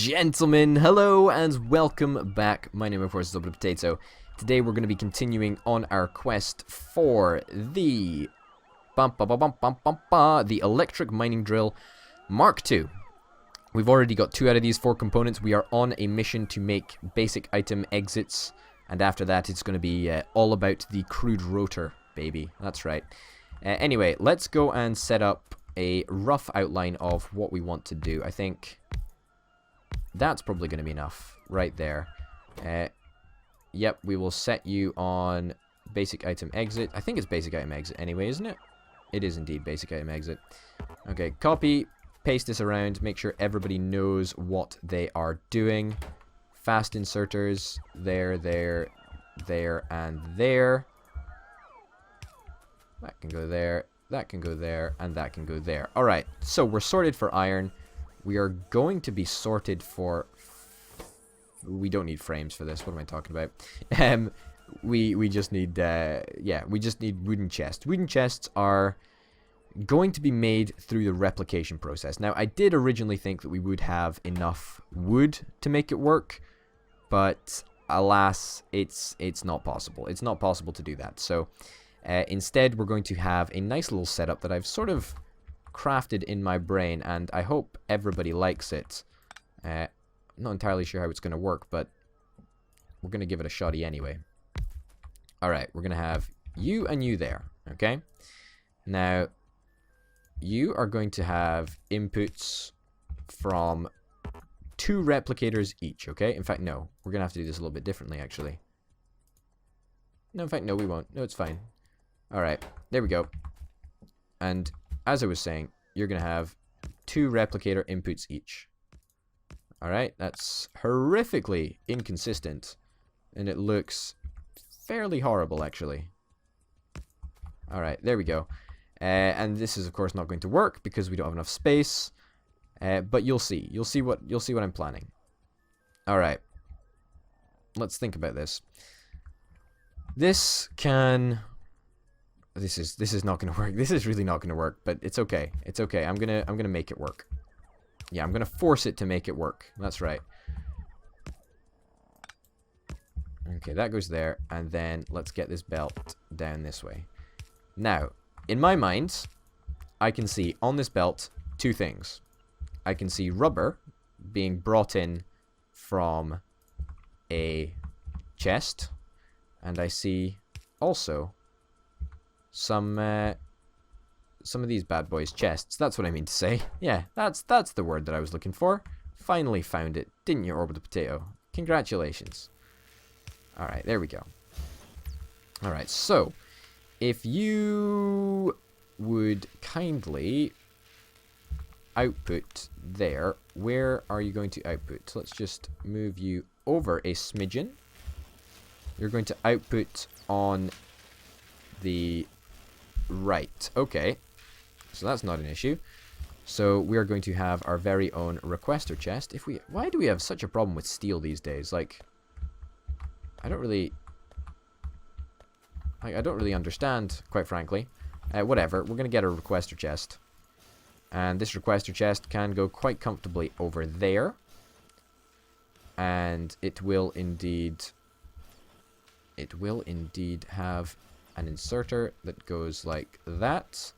gentlemen, hello and welcome back. My name, of course, is Double Potato. Today we're going to be continuing on our quest for the the electric mining drill Mark II. We've already got 2 out of these 4 components. We are on a mission to make basic item exits, and after that it's going to be all about the crude rotor, baby. That's right. Anyway, let's go and set up a rough outline of what we want to do. I think that's probably going to be enough right there. Yep, we will set you on basic item exit. I think it's basic item exit anyway, isn't it? It is indeed basic item exit. Okay, copy, paste this around, make sure everybody knows what they are doing. Fast inserters, there, and there. That can go there, that can go there, and that can go there. Alright, so we're sorted for iron. We are going to be sorted for... We don't need frames for this. What am I talking about? We just need... yeah, we just need wooden chests. Wooden chests are going to be made through the replication process. Now, I did originally think that we would have enough wood to make it work, but alas, it's not possible. It's not possible to do that. So, instead, we're going to have a nice little setup that I've sort of crafted in my brain, and I hope everybody likes it. Not entirely sure how it's going to work, but we're going to give it a shotty anyway. Alright, we're going to have you and you there, okay? Now, you are going to have inputs from 2 replicators each, okay? In fact, no. We're going to have to do this a little bit differently, actually. No, in fact, no, we won't. No, it's fine. Alright, there we go. And as I was saying, you're going to have 2 replicator inputs each. Alright, that's horrifically inconsistent. And it looks fairly horrible, actually. Alright, there we go. And this is, of course, not going to work because we don't have enough space. But you'll see. You'll see what I'm planning. Alright. Let's think about this. This can... This is not going to work. This is really not going to work, but it's okay. It's okay. I'm going to make it work. Yeah, I'm going to force it to make it work. That's right. Okay, that goes there, and then let's get this belt down this way. Now, in my mind, I can see on this belt 2 things. I can see rubber being brought in from a chest, and I see also some of these bad boys' chests. That's what I mean to say. Yeah, that's the word that I was looking for. Finally found it, didn't you, Orbital Potato? Congratulations. Alright, there we go. Alright, so, if you would kindly output there, where are you going to output? Let's just move you over a smidgen. You're going to output on the right. Okay. So that's not an issue. So we are going to have our very own requester chest. Why do we have such a problem with steel these days? Like, I don't really understand, quite frankly. Whatever. We're going to get a requester chest. And this requester chest can go quite comfortably over there. And it will indeed have an inserter that goes like that.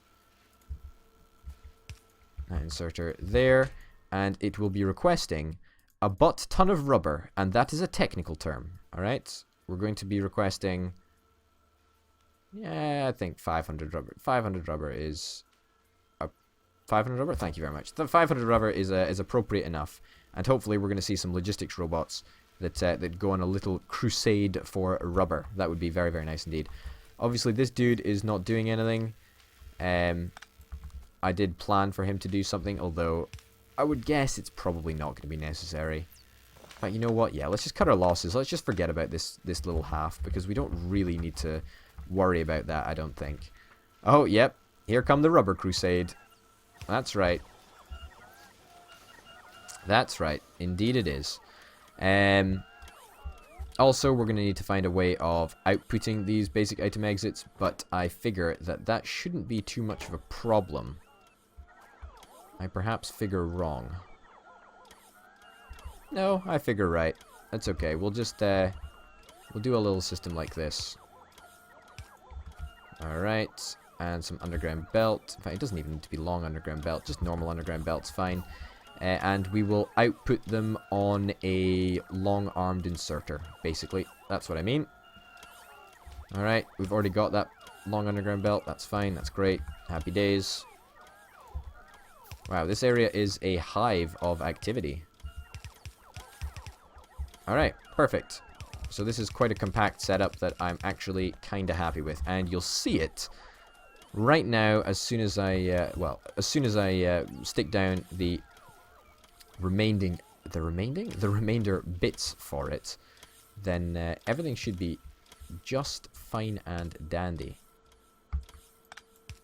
An inserter there. And it will be requesting a butt-ton of rubber. And that is a technical term. Alright? We're going to be requesting... Yeah, I think 500 rubber. 500 rubber is... 500 rubber? Thank you very much. The 500 rubber is appropriate enough. And hopefully we're going to see some logistics robots that go on a little crusade for rubber. That would be very, very nice indeed. Obviously, this dude is not doing anything. I did plan for him to do something, although I would guess it's probably not going to be necessary. But you know what? Yeah, let's just cut our losses. Let's just forget about this little half, because we don't really need to worry about that, I don't think. Oh, yep. Here come the rubber crusade. That's right. That's right. Indeed it is. Also, we're going to need to find a way of outputting these basic item exits, but I figure that shouldn't be too much of a problem. I perhaps figure wrong. No, I figure right. That's okay. We'll just, we'll do a little system like this. Alright. And some underground belt. In fact, it doesn't even need to be long underground belt. Just normal underground belt's fine. And we will output them on a long-armed inserter, basically. That's what I mean. Alright, we've already got that long underground belt. That's fine. That's great. Happy days. Wow, this area is a hive of activity. Alright, perfect. So this is quite a compact setup that I'm actually kind of happy with. And you'll see it right now as soon as I, stick down the remainder bits for it, then everything should be just fine and dandy.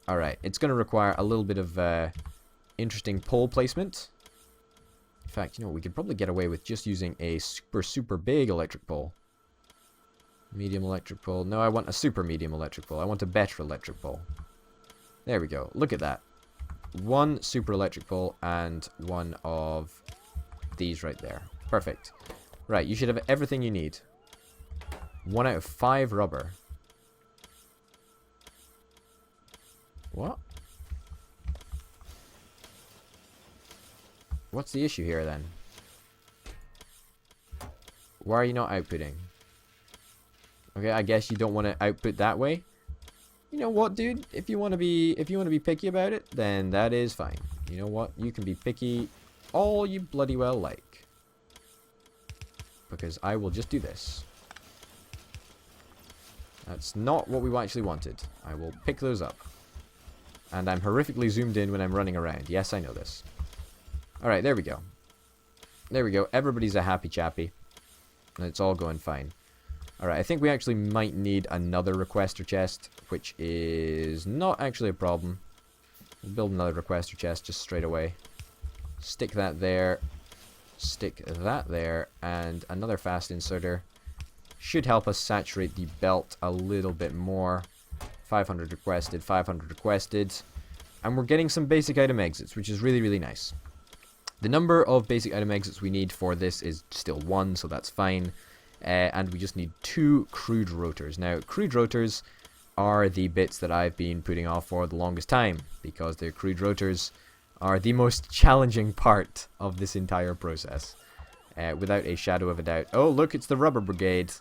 Alright, it's going to require a little bit of interesting pole placement. In fact, you know, we could probably get away with just using a super big electric pole. Medium electric pole. No, I want a super medium electric pole. I want a better electric pole. There we go. Look at that. One super electric pole and one of these right there. Perfect. Right, you should have everything you need. 1 out of 5 rubber. What? What's the issue here then? Why are you not outputting? Okay, I guess you don't want to output that way. You know what, dude? If you want to be picky about it, then that is fine. You know what? You can be picky all you bloody well like. Because I will just do this. That's not what we actually wanted. I will pick those up. And I'm horrifically zoomed in when I'm running around. Yes, I know this. Alright, there we go. There we go. Everybody's a happy chappy. And it's all going fine. Alright, I think we actually might need another requester chest, which is not actually a problem. We'll build another requester chest just straight away. Stick that there. Stick that there. And another fast inserter. Should help us saturate the belt a little bit more. 500 requested, 500 requested. And we're getting some basic item exits, which is really, really nice. The number of basic item exits we need for this is still 1, so that's fine. And we just need 2 crude rotors. Now, crude rotors are the bits that I've been putting off for the longest time, because their crude rotors are the most challenging part of this entire process. Without a shadow of a doubt. Oh, look, it's the rubber brigade.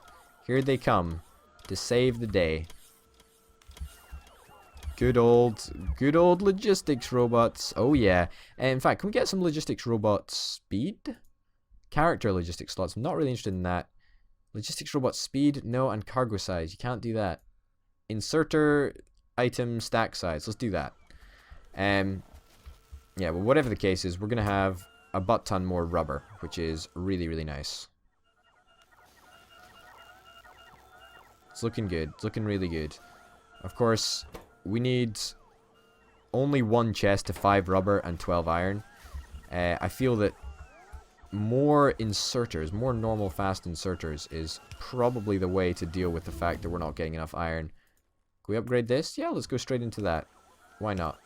Here they come to save the day. Good old logistics robots. Oh, yeah. In fact, can we get some logistics robot speed? Character logistics slots. I'm not really interested in that. Logistics robot speed? No, and cargo size. You can't do that. Inserter item stack size. Let's do that. Yeah, well, whatever the case is, we're going to have a butt ton more rubber, which is really, really nice. It's looking good. It's looking really good. Of course, we need only 1 chest to 5 rubber and 12 iron. I feel that more inserters, more normal fast inserters is probably the way to deal with the fact that we're not getting enough iron. Can we upgrade this? Yeah, let's go straight into that. Why not?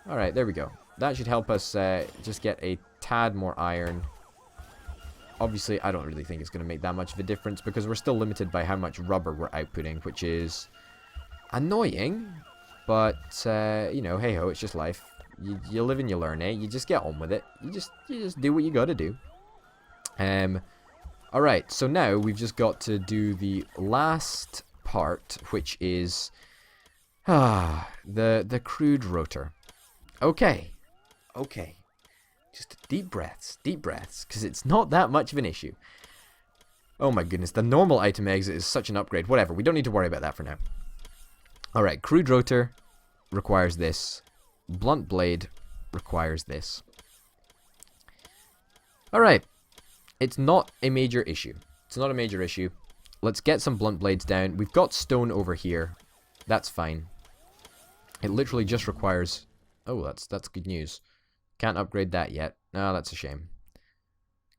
Alright, there we go. That should help us just get a tad more iron. Obviously, I don't really think it's going to make that much of a difference because we're still limited by how much rubber we're outputting, which is annoying. But, you know, hey-ho, it's just life. You live and you learn, eh? You just get on with it. You just do what you got to do. Alright, so now we've just got to do the last part, which is the crude rotor. Okay. Just deep breaths, because it's not that much of an issue. Oh my goodness, the normal item exit is such an upgrade. Whatever, we don't need to worry about that for now. Alright, crude rotor requires this. Blunt blade requires this. Alright, it's not a major issue. It's not a major issue. Let's get some blunt blades down. We've got stone over here. That's fine. It literally just requires... Oh, that's good news. Can't upgrade that yet. No, that's a shame.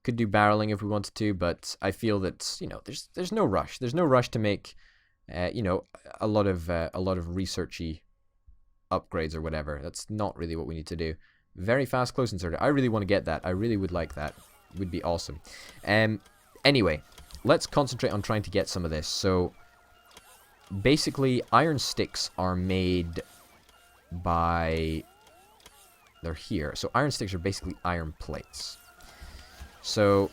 Could do barreling if we wanted to, but I feel that, you know, there's no rush. There's no rush to make, you know, a lot of researchy upgrades or whatever. That's not really what we need to do. Very fast close inserter. I really want to get that. I really would like that. It would be awesome. Anyway, let's concentrate on trying to get some of this. So, basically, iron sticks are made by... They're here. So, iron sticks are basically iron plates. So...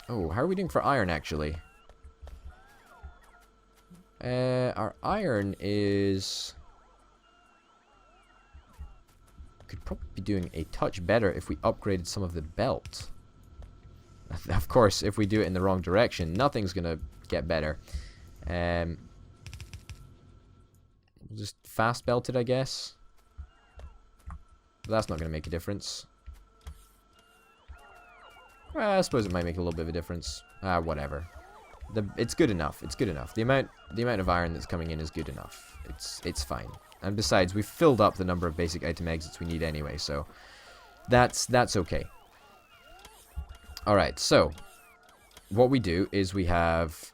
Oh, how are we doing for iron, actually? Our iron is... Could probably be doing a touch better if we upgraded some of the belt. Of course, if we do it in the wrong direction, nothing's gonna get better. We'll just fast belt it, I guess. But that's not gonna make a difference. Well, I suppose it might make a little bit of a difference. Whatever. It's good enough. It's good enough. The amount of iron that's coming in is good enough. It's fine. And besides, we've filled up the number of basic item exits we need anyway, so that's okay. Alright, so what we do is we have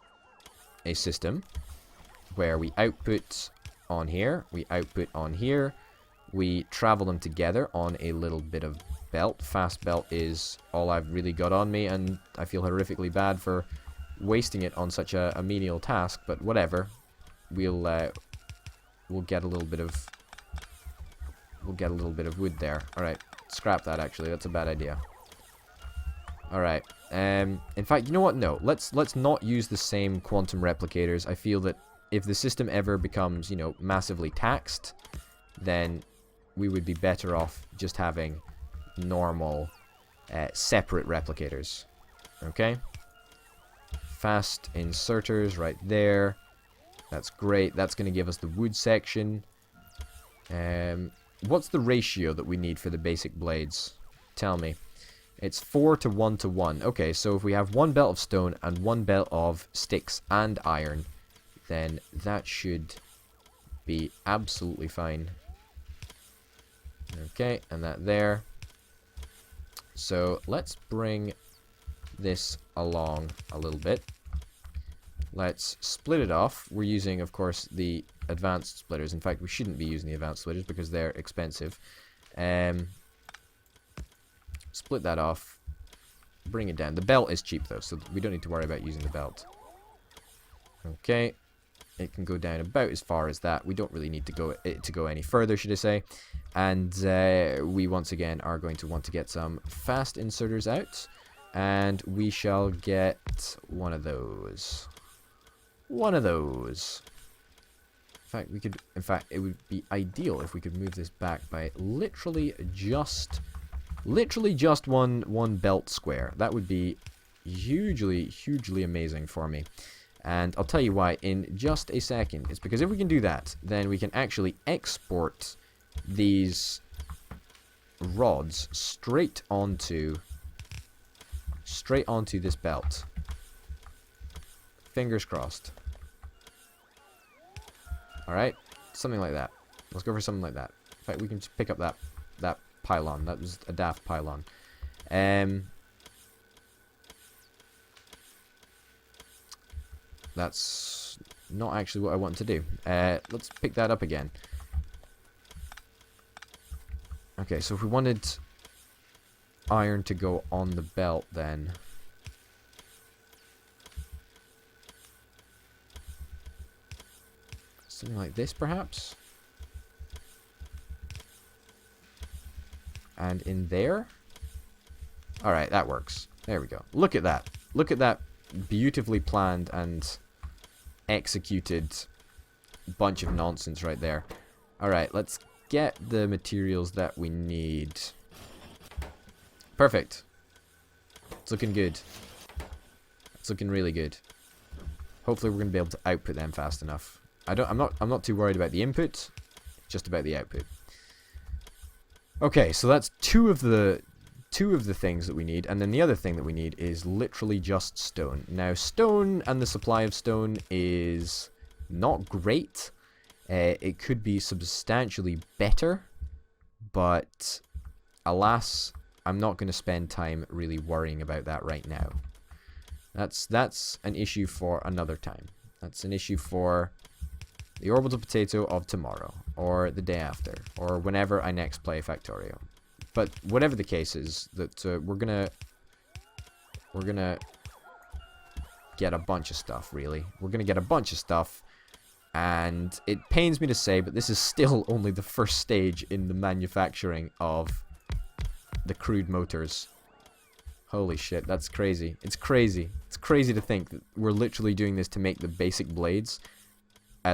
a system where we output on here, we output on here, we travel them together on a little bit of belt. Fast belt is all I've really got on me, and I feel horrifically bad for wasting it on such a menial task, but whatever. We'll get a little bit of wood there. Alright, scrap that actually, that's a bad idea. Alright, in fact, you know what? No, let's not use the same quantum replicators. I feel that if the system ever becomes, you know, massively taxed, then we would be better off just having normal, separate replicators. Okay? Fast inserters right there. That's great. That's going to give us the wood section. What's the ratio that we need for the basic blades? Tell me. It's 4 to 1 to 1. Okay, so if we have one belt of stone and one belt of sticks and iron, then that should be absolutely fine. Okay, and that there. So let's bring this along a little bit. Let's split it off. We're using, of course, the advanced splitters. In fact, we shouldn't be using the advanced splitters because they're expensive. Split that off. Bring it down. The belt is cheap, though, so we don't need to worry about using the belt. Okay. It can go down about as far as that. We don't really need to go any further, should I say. And we, once again, are going to want to get some fast inserters out. And we shall get one of those. One of those. In fact, it would be ideal if we could move this back by literally just one belt square. That would be hugely amazing for me. And I'll tell you why in just a second. It's because if we can do that, then we can actually export these rods straight onto this belt. Fingers crossed. Alright, something like that. Let's go for something like that. In fact, we can just pick up that pylon. That was a daft pylon. That's not actually what I want to do. Let's pick that up again. Okay, so if we wanted iron to go on the belt, then something like this, perhaps? And in there? Alright, that works. There we go. Look at that. Look at that beautifully planned and executed bunch of nonsense right there. Alright, let's get the materials that we need. Perfect. It's looking good. It's looking really good. Hopefully we're going to be able to output them fast enough. I'm not too worried about the input, just about the output. Okay, so that's two of the things that we need, and then the other thing that we need is literally just stone. Now, stone and the supply of stone is not great. It could be substantially better, but alas, I'm not going to spend time really worrying about that right now. That's an issue for another time. That's an issue for The orbital potato of tomorrow, or the day after, or whenever I next play Factorio. But whatever the case is, that we're gonna get a bunch of stuff. Really, we're gonna get a bunch of stuff, and it pains me to say, but this is still only the first stage in the manufacturing of the crude motors. Holy shit, that's crazy. It's crazy. It's crazy to think that we're literally doing this to make the basic blades.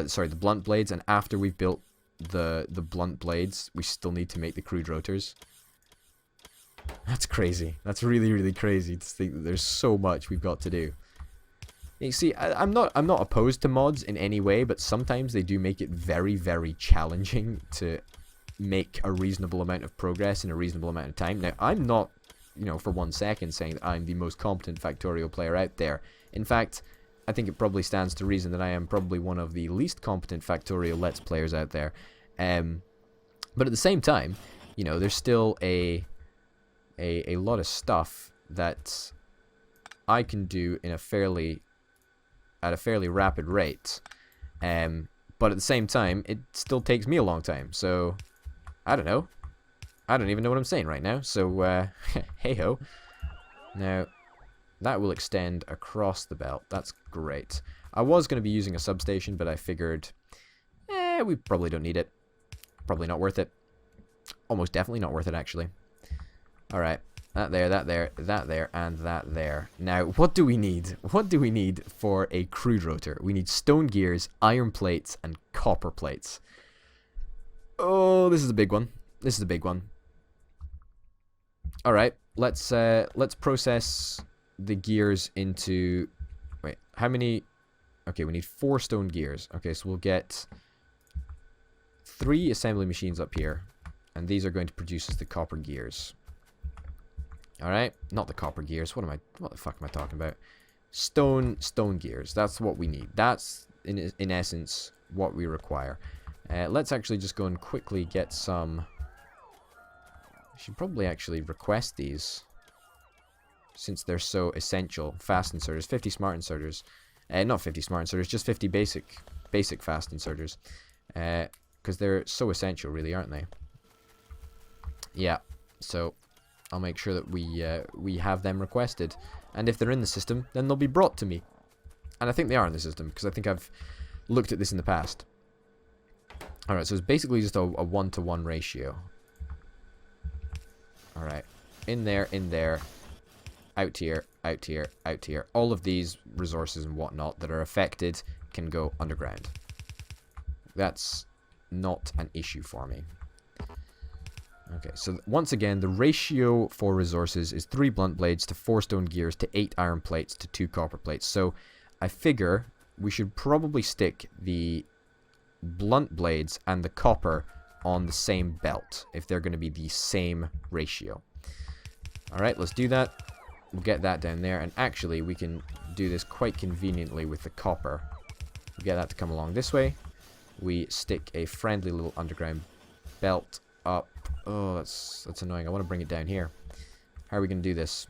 Sorry, the blunt blades, and after we've built the blunt blades, we still need to make the crude rotors. That's crazy. That's really, really crazy to think that there's so much we've got to do. You see, I'm not opposed to mods in any way, but sometimes they do make it very, very challenging to make a reasonable amount of progress in a reasonable amount of time. Now, I'm not, you know, for 1 second saying that I'm the most competent Factorio player out there. In fact, I think it probably stands to reason that I am probably one of the least competent Factorio Let's players out there. But at the same time, you know, there's still a lot of stuff that I can do in at a fairly rapid rate. But at the same time, it still takes me a long time. So, I don't know. I don't even know what I'm saying right now. So, hey-ho. Now, that will extend across the belt. That's great. I was going to be using a substation, but I figured, we probably don't need it. Probably not worth it. Almost definitely not worth it, actually. Alright. That there, that there, that there, and that there. Now, what do we need? What do we need for a crude rotor? We need stone gears, iron plates, and copper plates. Oh, this is a big one. This is a big one. Alright, let's process the gears into... Wait, how many... Okay, we need 4 stone gears. Okay, so we'll get 3 assembly machines up here. And these are going to produce us the copper gears. Alright, not the copper gears. What the fuck am I talking about? Stone gears. That's what we need. That's, in essence, what we require. Let's actually just go and quickly get some... I should probably actually request these, since they're so essential. Fast inserters, 50 smart inserters. Not 50 smart inserters, just 50 basic fast inserters. Because they're so essential, really, aren't they? Yeah, so I'll make sure that we have them requested. And if they're in the system, then they'll be brought to me. And I think they are in the system, because I think I've looked at this in the past. Alright, so it's basically just a 1-to-1 ratio. Alright, in there, out here, out here, out here. All of these resources and whatnot that are affected can go underground. That's not an issue for me. Okay, so once again, the ratio for resources is 3 blunt blades to 4 stone gears to 8 iron plates to 2 copper plates. So I figure we should probably stick the blunt blades and the copper on the same belt if they're going to be the same ratio. Alright, let's do that. We'll get that down there, and actually we can do this quite conveniently with the copper. We'll get that to come along this way. We stick a friendly little underground belt up. Oh, that's annoying. I want to bring it down here. How are we going to do this?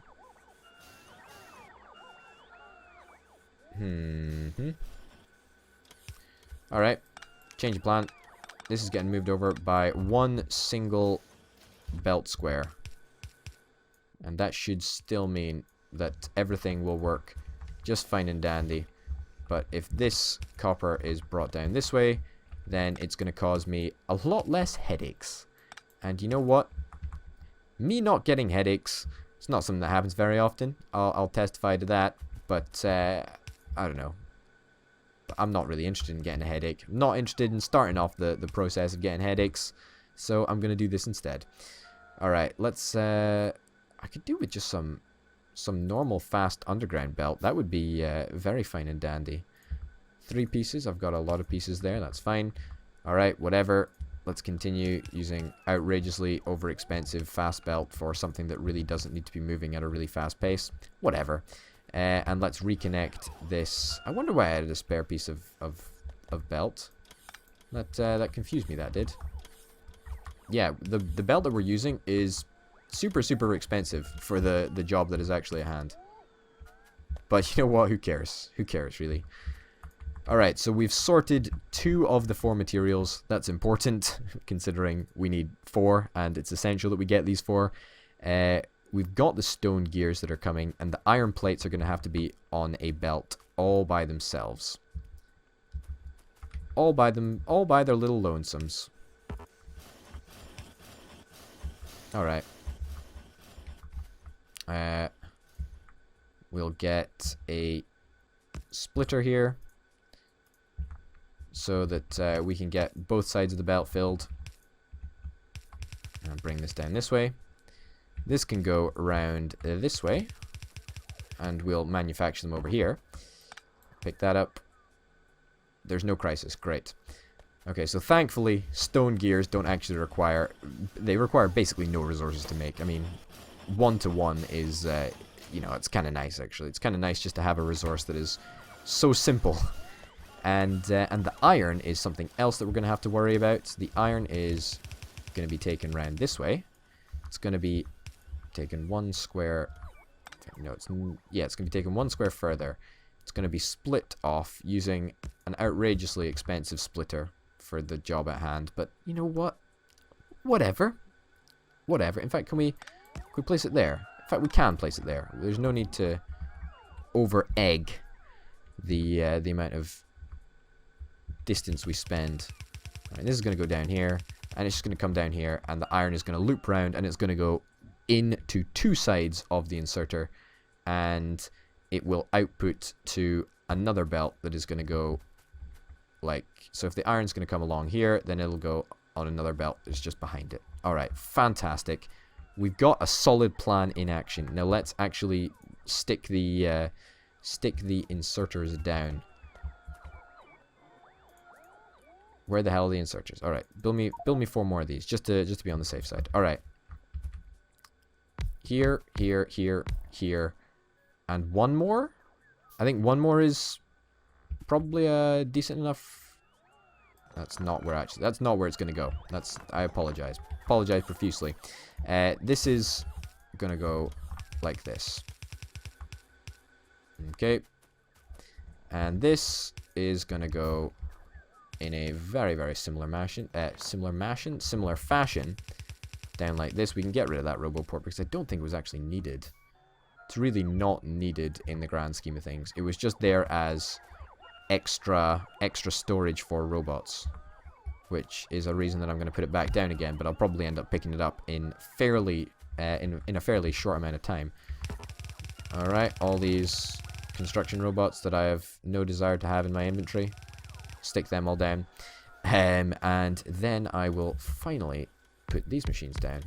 Alright, change of plan. This is getting moved over by 1 single belt square. And that should still mean that everything will work just fine and dandy. But if this copper is brought down this way, then it's going to cause me a lot less headaches. And you know what? Me not getting headaches, it's not something that happens very often. I'll testify to that. But, I don't know. I'm not really interested in getting a headache. I'm not interested in starting off the process of getting headaches. So I'm going to do this instead. Alright, let's... I could do with just some normal fast underground belt. That would be very fine and dandy. 3 pieces. I've got a lot of pieces there. That's fine. Alright, whatever. Let's continue using outrageously overexpensive fast belt for something that really doesn't need to be moving at a really fast pace. Whatever. And let's reconnect this. I wonder why I added a spare piece of belt. That confused me, that did. Yeah, the belt that we're using is super expensive for the job that is actually at hand. But you know what? Who cares? Who cares, really? Alright, so we've sorted 2 of the 4 materials. That's important, considering we need 4, and it's essential that we get these 4. We've got the stone gears that are coming, and the iron plates are going to have to be on a belt all by themselves. All by their little lonesomes. Alright. We'll get a splitter here, so that we can get both sides of the belt filled. And bring this down this way. This can go around this way, and we'll manufacture them over here. Pick that up. There's no crisis. Great. Okay, so thankfully, stone gears don't actually require... They require basically no resources to make. I mean, 1-to-1 is, you know, it's kind of nice, actually. It's kind of nice just to have a resource that is so simple. And the iron is something else that we're going to have to worry about. The iron is going to be taken around this way. It's going to be taken 1 square... No, it's going to be taken 1 square further. It's going to be split off using an outrageously expensive splitter for the job at hand. But you know what? Whatever. Whatever. In fact, can we place it there? In fact, we can place it there. There's no need to over-egg the amount of distance we spend. Right, this is going to go down here, and it's just going to come down here, and the iron is going to loop round, and it's going to go into 2 sides of the inserter, and it will output to another belt that is going to go like so. If the iron's going to come along here, then it'll go on another belt that's just behind it. Alright, fantastic. We've got a solid plan in action. Now let's actually stick the inserters down. Where the hell are the inserters? Alright, build me 4 more of these, just to be on the safe side. Alright. Here, here, here, here. And 1 more? I think 1 more is probably a decent enough... That's not where it's going to go. I apologize. Apologize profusely. This is going to go like this. Okay. And this is going to go in a very, very similar fashion. Down like this. We can get rid of that roboport because I don't think it was actually needed. It's really not needed in the grand scheme of things. It was just there as extra storage for robots, which is a reason that I'm going to put it back down again, but I'll probably end up picking it up in a fairly short amount of time. Alright, all these construction robots that I have no desire to have in my inventory, stick them all down, and then I will finally put these machines down.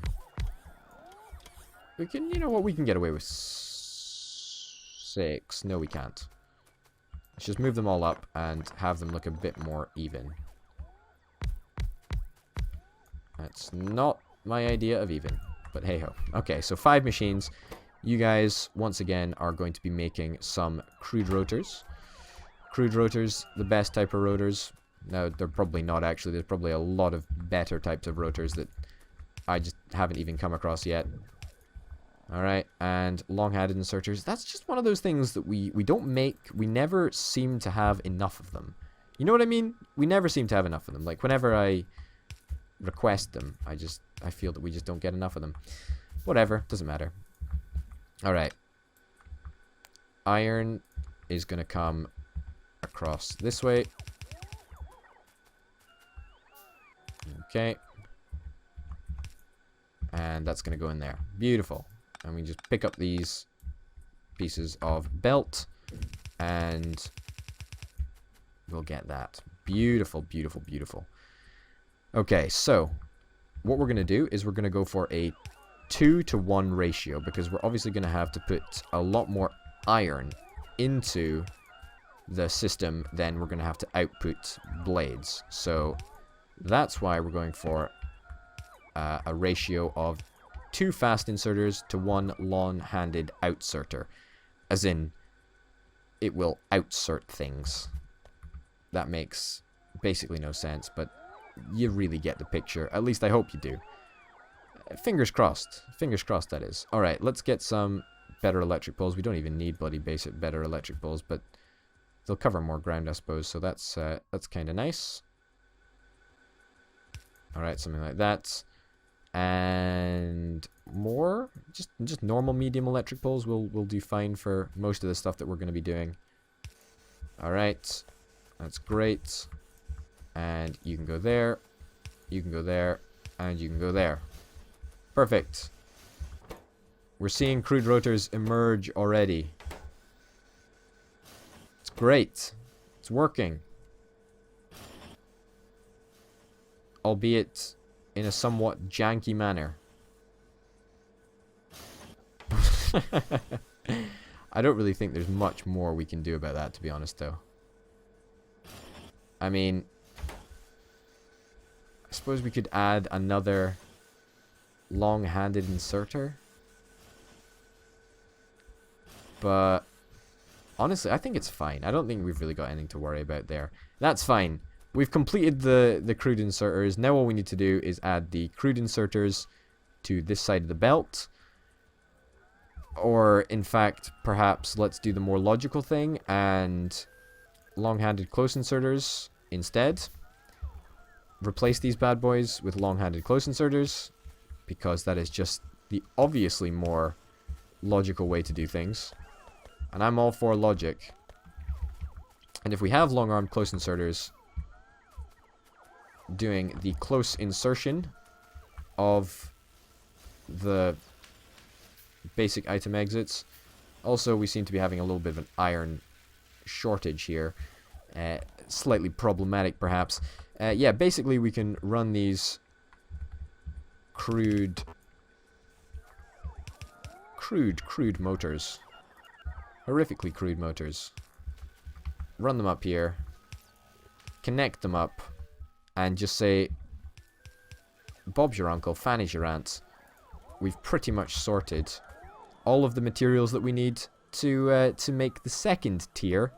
We can, you know what, we can get away with 6. No, we can't. Let's just move them all up and have them look a bit more even. That's not my idea of even, but hey-ho. Okay, so 5 machines. You guys, once again, are going to be making some crude rotors. Crude rotors, the best type of rotors. No, they're probably not, actually. There's probably a lot of better types of rotors that I just haven't even come across yet. Alright, and long-headed inserters. That's just one of those things that we don't make. We never seem to have enough of them. You know what I mean? We never seem to have enough of them. Like, whenever I request them, I feel that we just don't get enough of them. Whatever, doesn't matter. Alright. Iron is going to come across this way. Okay. And that's going to go in there. Beautiful. And we just pick up these pieces of belt, and we'll get that. Beautiful, beautiful, beautiful. Okay, so what we're going to do is we're going to go for a 2-to-1 ratio, because we're obviously going to have to put a lot more iron into the system than we're going to have to output blades. So that's why we're going for a ratio of 2 fast inserters to 1 long-handed outserter. As in, it will outsert things. That makes basically no sense, but you really get the picture. At least I hope you do. Fingers crossed. Fingers crossed, that is. Alright, let's get some better electric poles. We don't even need bloody basic better electric poles, but they'll cover more ground, I suppose. So that's kind of nice. All right, something like that. And more, just normal medium electric poles will do fine for most of the stuff that we're going to be doing. All right, that's great. And you can go there, you can go there, and you can go there. Perfect. We're seeing crude rotors emerge already. It's great. It's working. Albeit in a somewhat janky manner. I don't really think there's much more we can do about that, to be honest, though. I mean, I suppose we could add another long-handed inserter. But honestly, I think it's fine. I don't think we've really got anything to worry about there. That's fine. We've completed the crude inserters. Now all we need to do is add the crude inserters to this side of the belt. Or, in fact, perhaps let's do the more logical thing and long-handed close inserters instead. Replace these bad boys with long-handed close inserters, because that is just the obviously more logical way to do things. And I'm all for logic. And if we have long-armed close inserters doing the close insertion of the basic item exits. Also, we seem to be having a little bit of an iron shortage here. Slightly problematic, perhaps. Yeah, basically we can run these crude motors. Horrifically crude motors. Run them up here. Connect them up. And just say, Bob's your uncle, Fanny's your aunt. We've pretty much sorted all of the materials that we need to make the second tier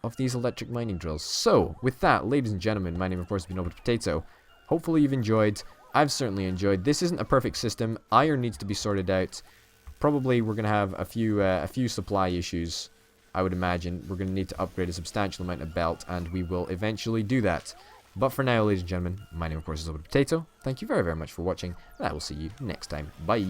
of these electric mining drills. So, with that, ladies and gentlemen, my name of course has been Noble Potato. Hopefully you've enjoyed. I've certainly enjoyed. This isn't a perfect system. Iron needs to be sorted out. Probably we're going to have a few supply issues, I would imagine. We're going to need to upgrade a substantial amount of belt, and we will eventually do that. But for now, ladies and gentlemen, my name of course is Noble Potato. Thank you very, very much for watching, and I will see you next time. Bye!